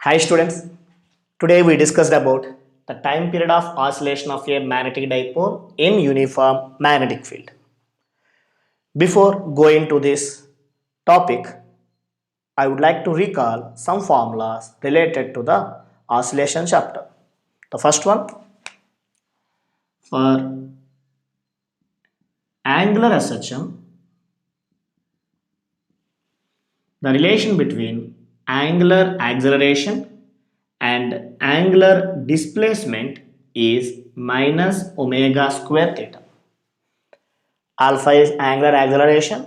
Hi students, today we discussed about the time period of oscillation of a magnetic dipole in uniform magnetic field. Before going to this topic, I would like to recall some formulas related to the oscillation chapter. The first one, for angular SHM, the relation between angular acceleration and angular displacement is minus omega square theta. Alpha is angular acceleration,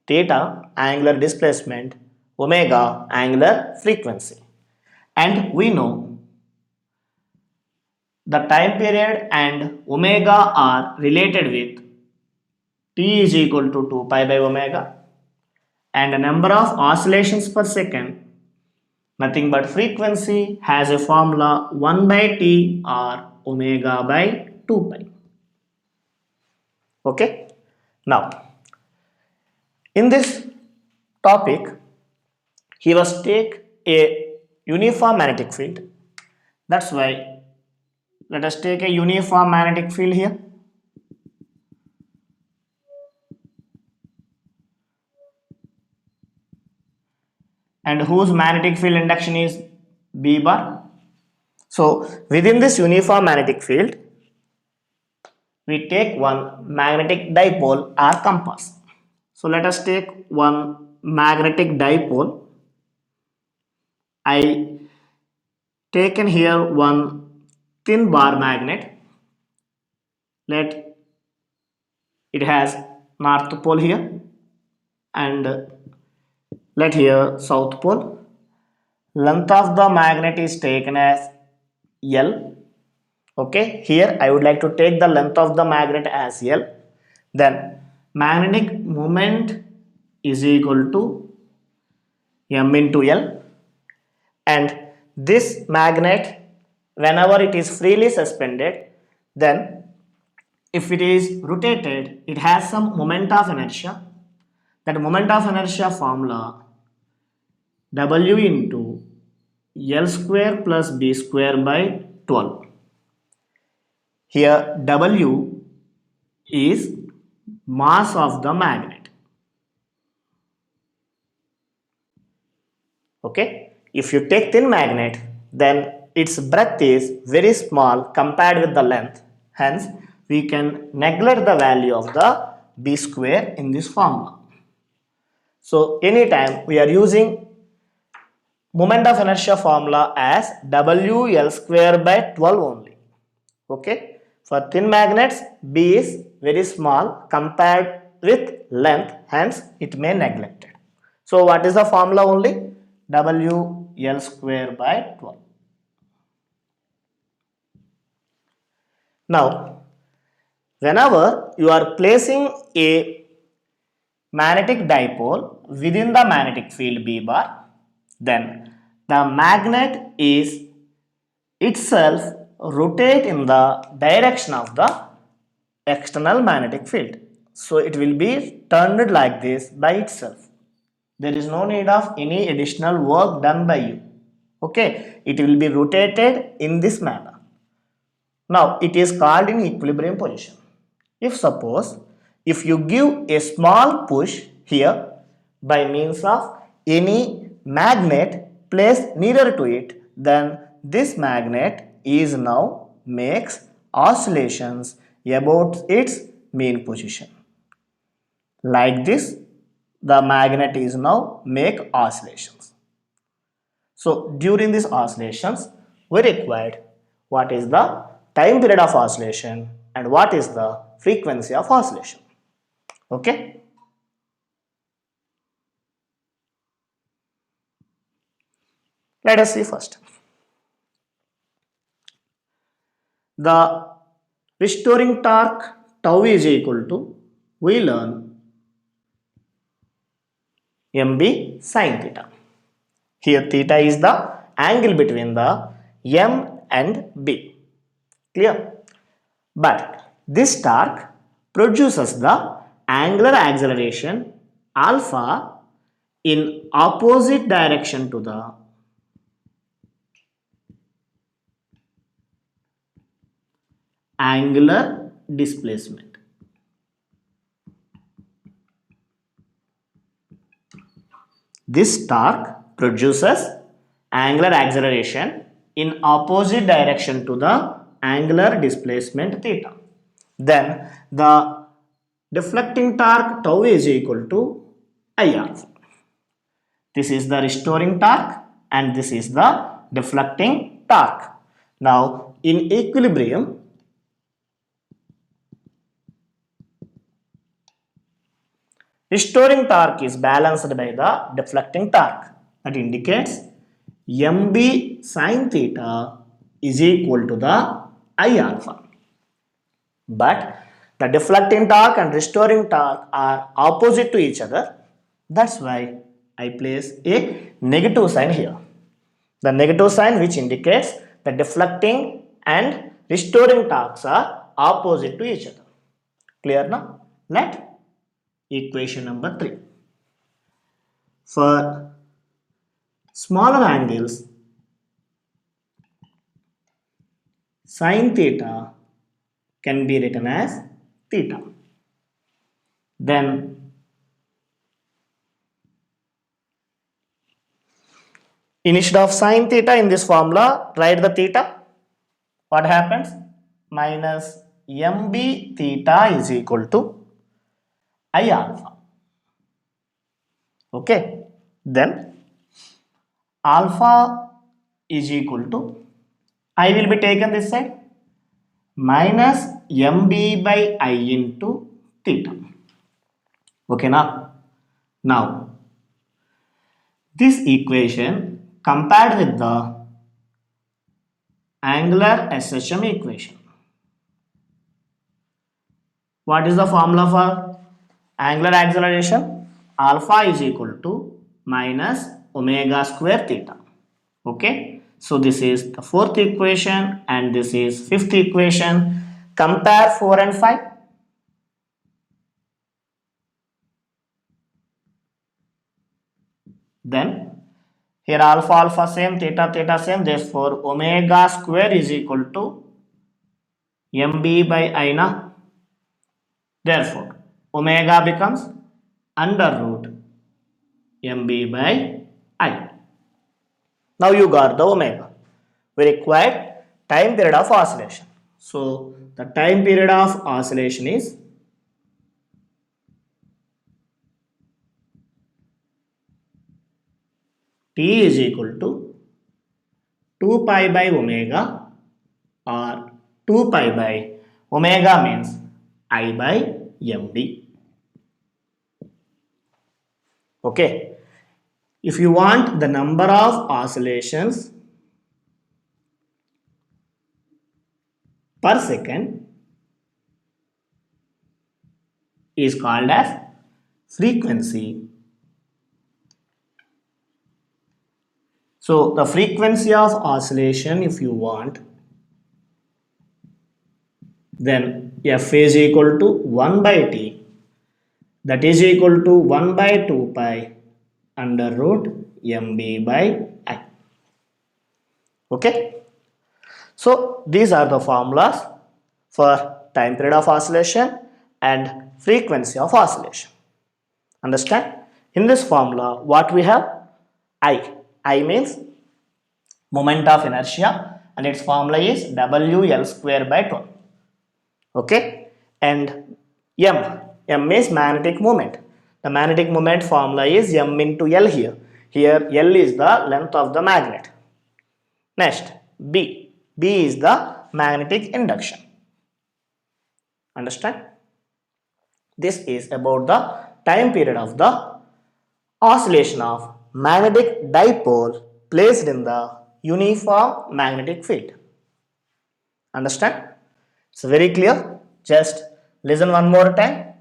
theta angular displacement, omega angular frequency. And we know the time period and omega are related with t is equal to 2 pi by omega and the number of oscillations per second, nothing but frequency, has a formula 1 by t or omega by 2 pi. Okay. Now in this topic, he was take a uniform magnetic field. That's why let us take a uniform magnetic field here. And whose magnetic field induction is B bar. So within this uniform magnetic field, we take one magnetic dipole or compass. So let us take one magnetic dipole. I taken here one thin bar magnet. Let it has north pole here and let here south pole. Length of the magnet is taken as L. Okay, here I would like to take the length of the magnet as L. Then magnetic moment is equal to M into L, and this magnet, whenever it is freely suspended, then if it is rotated, it has some moment of inertia. That moment of inertia formula W into L square plus B square by 12. Here W is mass of the magnet. Okay, if you take thin magnet, then its breadth is very small compared with the length. Hence, we can neglect the value of the B square in this formula. So anytime we are using moment of inertia formula as WL square by 12 only. Okay, for thin magnets, B is very small compared with length, hence it may neglected. So what is the formula only? WL square by 12. Now, whenever you are placing a magnetic dipole within the magnetic field B bar, then the magnet is itself rotate in the direction of the external magnetic field. So it will be turned like this by itself. There is no need of any additional work done by you. Okay, it will be rotated in this manner. Now it is called in equilibrium position. If suppose if you give a small push here by means of any magnet placed nearer to it, then this magnet is now makes oscillations about its mean position. Like this, the magnet is now make oscillations. So during these oscillations, we required what is the time period of oscillation and what is the frequency of oscillation. Okay. Let us see first. The restoring torque tau is equal to, we learn mb sin theta. Here theta is the angle between the m and b. Clear? But this torque produces the angular acceleration alpha in opposite direction to the angular displacement. This torque produces angular acceleration in opposite direction to the angular displacement theta. Then the deflecting torque tau is equal to I alpha. This is the restoring torque and this is the deflecting torque. Now in equilibrium, restoring torque is balanced by the deflecting torque. That indicates mb sine theta is equal to the I alpha. But the deflecting torque and restoring torque are opposite to each other. That's why I place a negative sign here. The negative sign which indicates the deflecting and restoring torques are opposite to each other. Clear now? Let equation number 3. For smaller angles, sine theta can be written as theta. Then instead of sine theta in this formula, write the theta. What happens? Minus mb theta is equal to I alpha. Okay. Then alpha is equal to, I will be taken this side, minus mb by I into theta. Okay now? Now, this equation compared with the angular SHM equation. What is the formula for angular acceleration? Alpha is equal to minus omega square theta. Okay. So this is the fourth equation and this is fifth equation. Compare 4 and 5. Then here alpha same, theta same, therefore omega square is equal to mb by I na. Therefore omega becomes under root mb by I. Now you got the omega. We required time period of oscillation. So the time period of oscillation is T is equal to 2 pi by omega, or 2 pi by omega means I by md. Okay. If you want the number of oscillations per second is called as frequency. So the frequency of oscillation, if you want, then f is equal to 1 by t, that is equal to 1 by 2 pi under root mb by I. Okay. So these are the formulas for time period of oscillation and frequency of oscillation. Understand? In this formula, what we have? I means moment of inertia and its formula is WL square by 12. Okay. And M is magnetic moment. The magnetic moment formula is M into L here. Here L is the length of the magnet. Next, B is the magnetic induction. Understand? This is about the time period of the oscillation of magnetic dipole placed in the uniform magnetic field. Understand? It's very clear. Just listen one more time.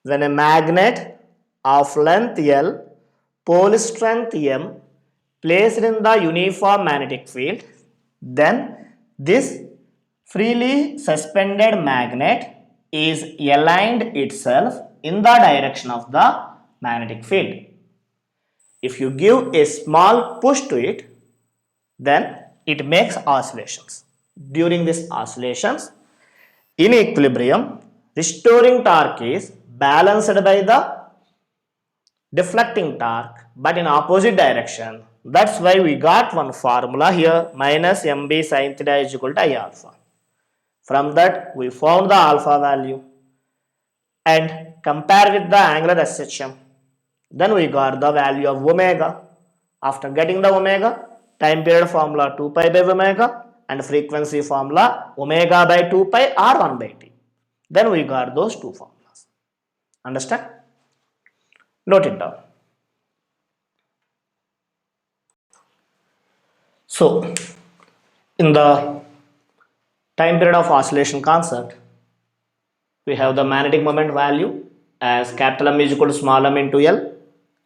When a magnet of length L, pole strength M placed in the uniform magnetic field, then this freely suspended magnet is aligned itself in the direction of the magnetic field. If you give a small push to it, then it makes oscillations. During these oscillations, In equilibrium, restoring torque is balanced by the deflecting torque but in opposite direction. That's why we got one formula here, minus mb sin theta is equal to I alpha. From that we found the alpha value and compare with the angular SHM. Then we got the value of omega. After getting the omega, time period formula 2 pi by omega and frequency formula omega by 2 pi or 1 by t. Then we got those two formulas. Understand? Note it down. So, in the time period of oscillation concept, we have the magnetic moment value as capital M is equal to small m into L.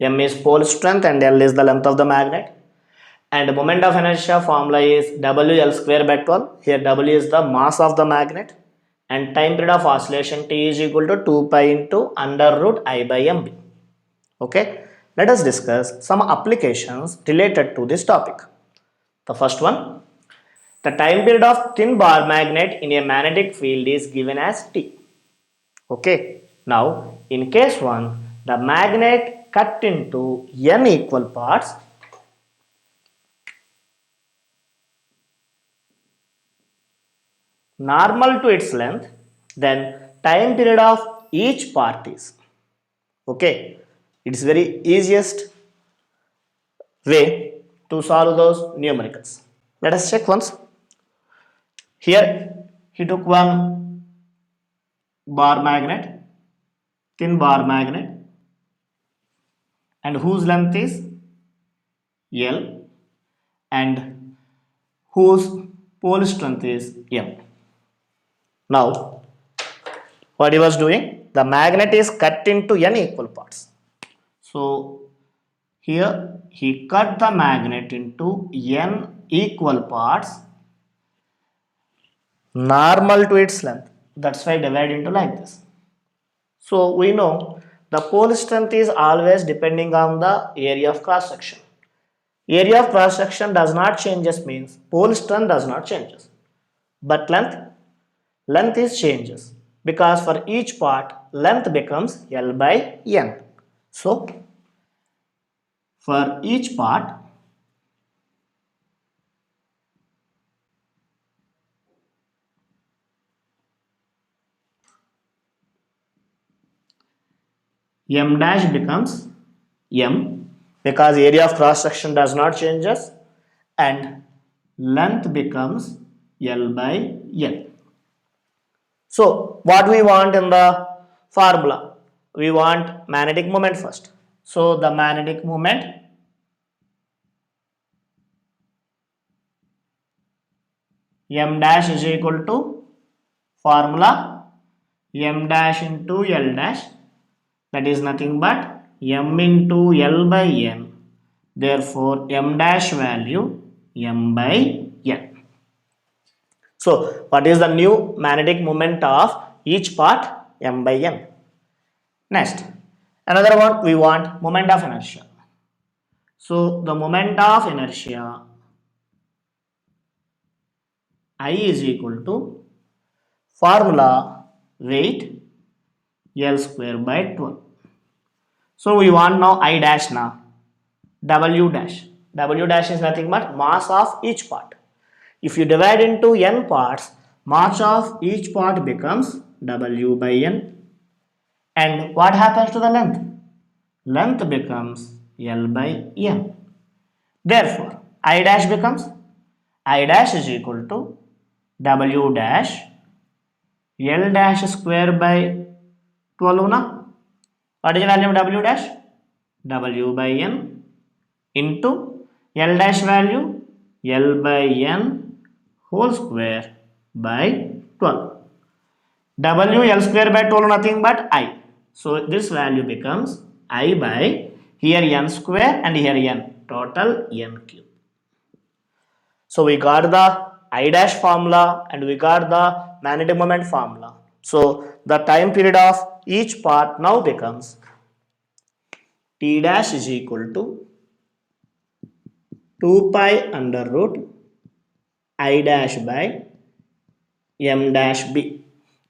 M is pole strength and L is the length of the magnet. And moment of inertia formula is WL square by 12. Here W is the mass of the magnet. And time period of oscillation T is equal to 2 pi into under root I by MB. Okay. Let us discuss some applications related to this topic. The first one, the time period of thin bar magnet in a magnetic field is given as T. Okay. Now, in case 1, the magnet cut into n equal parts normal to its length, then time period of each part is. Okay. It's very easiest way to solve those numericals. Let us check once. Here he took one bar magnet, thin bar magnet, and whose length is L and whose pole strength is M. Now, what he was doing? The magnet is cut into n equal parts. So, here he cut the magnet into n equal parts normal to its length. That's why I divide into like this. So we know the pole strength is always depending on the area of cross section. Area of cross section does not changes means pole strength does not changes. But length is changes because for each part length becomes L by N. So for each part M dash becomes M because area of cross section does not changes and length becomes L by N. So what we want in the formula? We want magnetic moment first. So the magnetic moment M dash is equal to formula M dash into L dash, that is nothing but M into L by N. Therefore M dash value M by N. So what is the new magnetic moment of each part? M by N. Next, another one, we want moment of inertia. So the moment of inertia I is equal to formula weight L square by 12. So we want now I dash now. W dash. W dash is nothing but mass of each part. If you divide into n parts, mass of each part becomes W by n. And what happens to the length? Length becomes L by n. Therefore, I dash becomes I dash is equal to W dash L dash square by 12 na. What is the value of W dash? W by n into L dash value L by n whole square by 12. W L square by 12 nothing but I. So this value becomes I by here n square and here n, total n cube. So we got the I dash formula and we got the magnetic moment formula. So the time period of each part now becomes T dash is equal to 2 pi under root I dash by M dash B.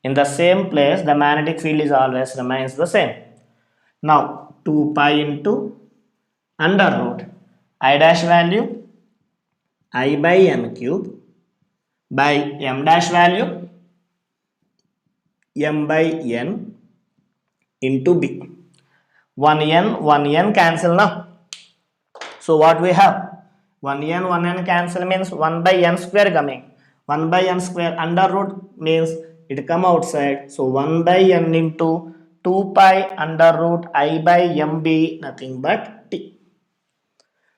In the same place, the magnetic field is always remains the same. Now 2 pi into under root I dash value I by n cube by m dash value m by n into b. 1n cancel now. So what we have? 1n cancel means 1 by n square coming. 1 by n square under root means it come outside. So 1 by n into 2 pi under root I by mb, nothing but t.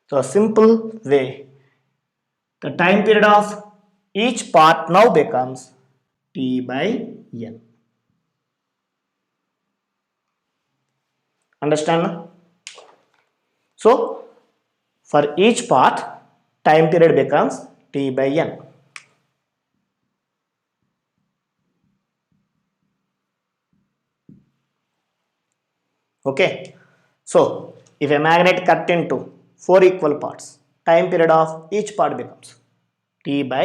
So a simple way, the time period of each part now becomes t by n. Understand? So for each part, time period becomes t by n. Okay. So if a magnet cut into 4 equal parts, time period of each part becomes t by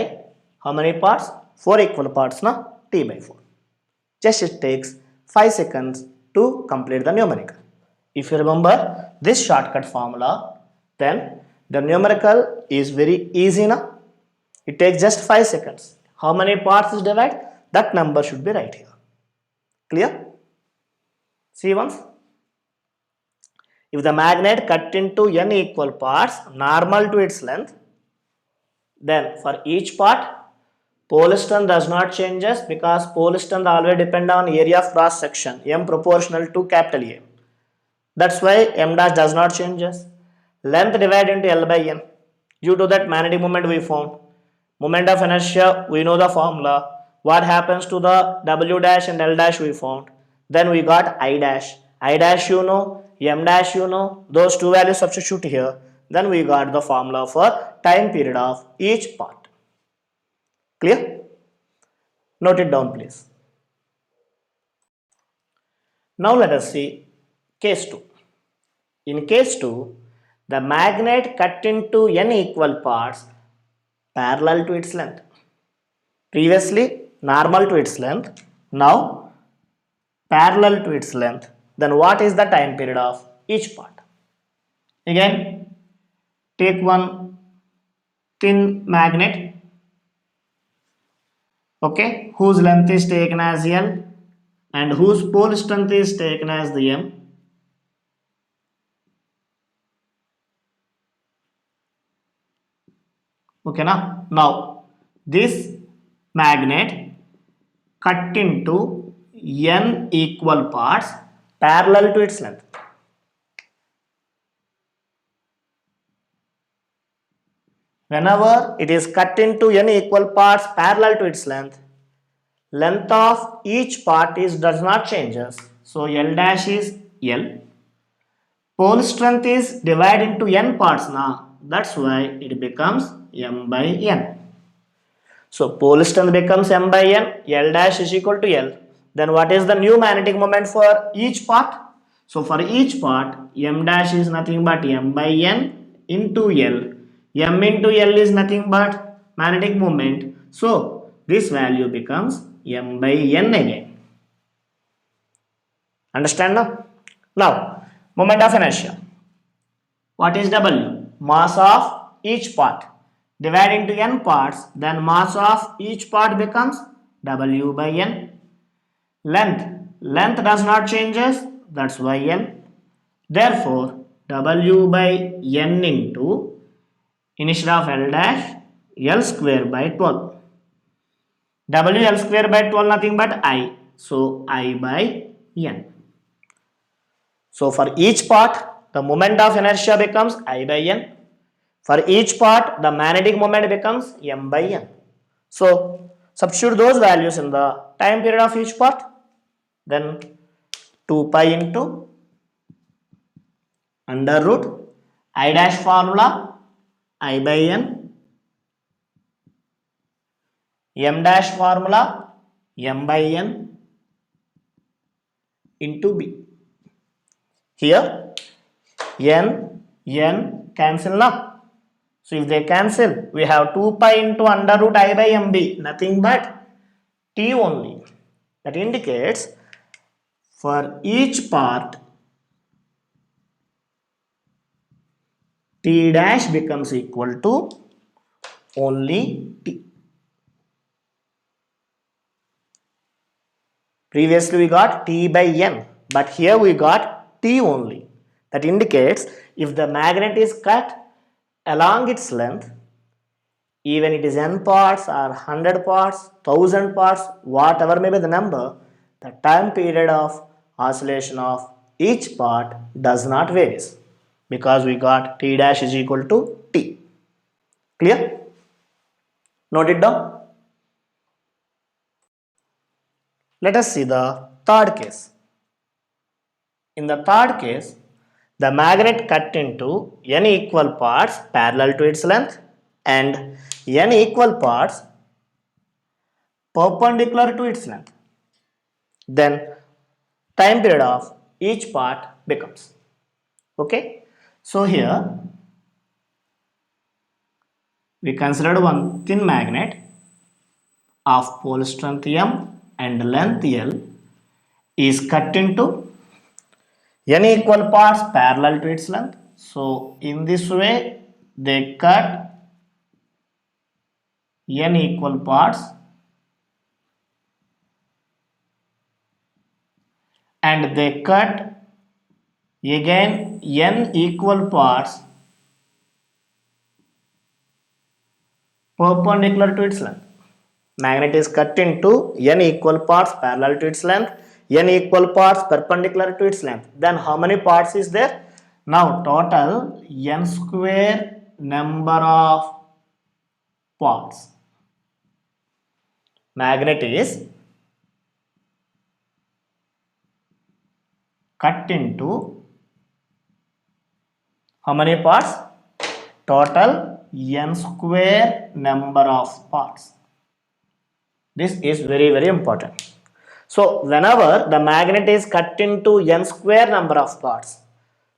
how many parts? 4 equal parts, na? T by 4. Just it takes 5 seconds to complete the numerical. If you remember this shortcut formula, then the numerical is very easy now. It takes just 5 seconds. How many parts is divided? That number should be right here. Clear? See once. If the magnet cut into n equal parts normal to its length, then for each part pole distance does not changes because pole distance always depend on area of cross section m proportional to capital A. That's why m dash does not changes. Length divided into L by n. Due to that magnetic moment we found. Moment of inertia, we know the formula. What happens to the W dash and L dash we found. Then we got I dash. I dash you know, M dash you know. Those two values substitute here. Then we got the formula for time period of each part. Clear? Note it down please. Now let us see case 2. In case 2, the magnet cut into n equal parts parallel to its length. Previously normal to its length, now parallel to its length. Then what is the time period of each part? Again, take one thin magnet, okay, whose length is taken as L and whose pole strength is taken as the M. Okay, now this magnet cut into n equal parts parallel to its length. Whenever it is cut into n equal parts parallel to its length, length of each part is does not changes. So L dash is L. Pole strength is divided into n parts now. That's why it becomes m by n. So pole strength becomes m by n. L dash is equal to L. Then what is the new magnetic moment for each part? So for each part, m dash is nothing but m by n into L. M into L is nothing but magnetic moment. So this value becomes m by n again. Understand now? Now, moment of inertia. What is W? Mass of each part. Divide into n parts, then mass of each part becomes W by n. Length does not changes, that's why n. Therefore, W by n into, instead of L dash, L square by 12. W L square by 12 nothing but I. So I by n. So for each part, the moment of inertia becomes I by n. For each part, the magnetic moment becomes m by n. So substitute those values in the time period of each part. Then 2 pi into under root I dash formula I by n, m dash formula m by n into b. Here n cancel now. So if they cancel, we have 2 pi into under root I by mb, nothing but t only. That indicates for each part T dash becomes equal to only T. Previously we got T by N, but here we got T only. That indicates if the magnet is cut along its length, even it is n parts or 100 parts, 1000 parts, whatever may be the number, the time period of oscillation of each part does not vary because we got T dash is equal to T. Clear? Note it down. Let us see the third case. In the third case, the magnet cut into n equal parts parallel to its length and n equal parts perpendicular to its length. Then time period of each part becomes. Okay. So here we considered one thin magnet of pole strength M and length L is cut into n equal parts parallel to its length. So in this way they cut n equal parts and they cut again n equal parts perpendicular to its length. Magnet is cut into n equal parts parallel to its length, n equal parts perpendicular to its length. Then how many parts is there? Now total n square number of parts. Magnet is cut into how many parts? Total n square number of parts. This is very important. So whenever the magnet is cut into n square number of parts,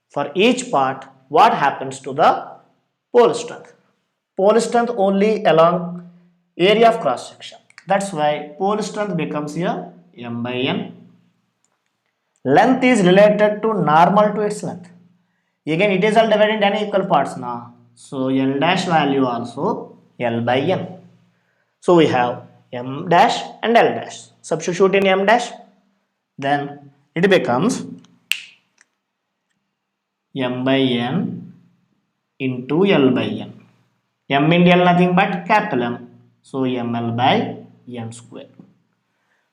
for each part what happens to the pole strength? Pole strength only along area of cross section. That's why pole strength becomes here m by n. Length is related to normal to its length. Again it is all divided into n equal parts now. So n dash value also L by n. So we have m dash and L dash. Substitute in m dash, then it becomes m by n into L by n. M into L nothing but capital M. So ml by n square.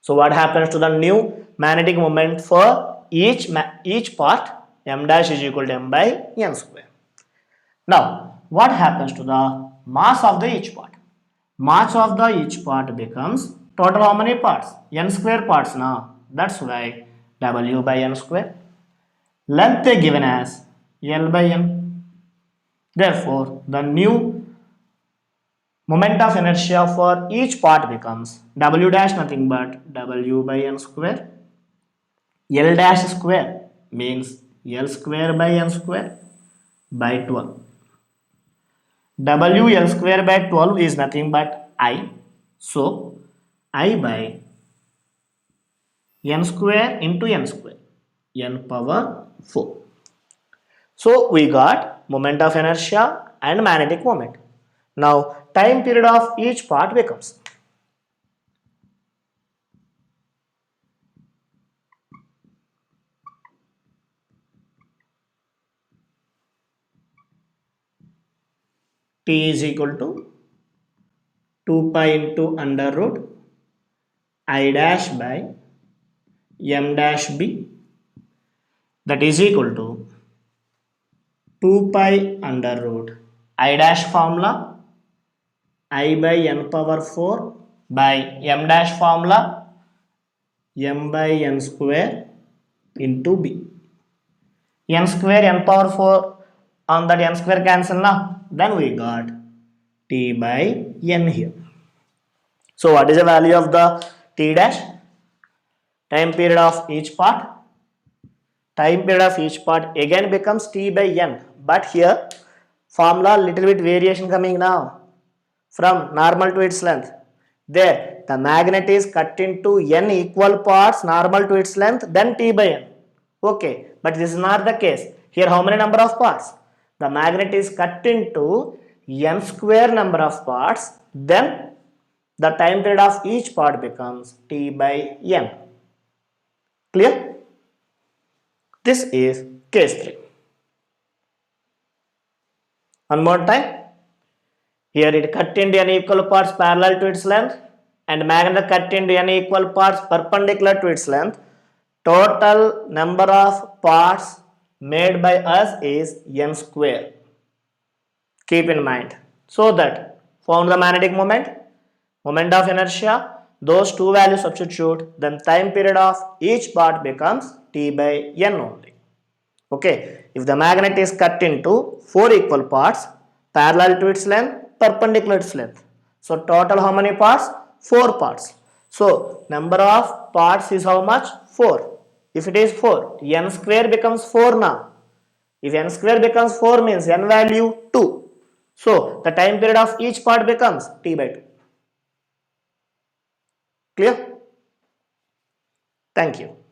So what happens to the new magnetic moment for each part? M dash is equal to m by n square. Now what happens to the mass of the each part? Mass of the each part becomes total how many parts? N square parts now. That's why W by n square. Length is given as L by n. Therefore, the new moment of inertia for each part becomes W dash nothing but W by n square. L dash square means L square by n square by 12. W L square by 12 is nothing but I. So, I by n square into n square, n power 4. So, we got moment of inertia and magnetic moment. Now, time period of each part becomes T is equal to 2 pi into under root I dash by m dash b, that is equal to 2 pi under root I dash formula I by n power 4 by m dash formula m by n square into b. N square n power 4 on that n square cancel now. Then we got t by n here. So what is the value of the t dash? Time period of each part. Time period of each part again becomes t by n. But here formula little bit variation coming now from normal to its length. There, the magnet is cut into n equal parts normal to its length, then T by n. Okay, but this is not the case. Here, how many number of parts? The magnet is cut into n square number of parts, then the time period of each part becomes T by n. Clear? This is case 3. One more time. Here it cut into n equal parts parallel to its length and magnet cut into n equal parts perpendicular to its length. Total number of parts made by us is n square. Keep in mind. So that found the magnetic moment, moment of inertia, those two values substitute, then time period of each part becomes T by n only. Okay, if the magnet is cut into 4 equal parts parallel to its length, perpendicular to its length. So total how many parts? 4 parts. So number of parts is how much? 4. If it is 4, n square becomes 4 now. If n square becomes 4 means n value 2. So the time period of each part becomes T by 2. Clear? Thank you.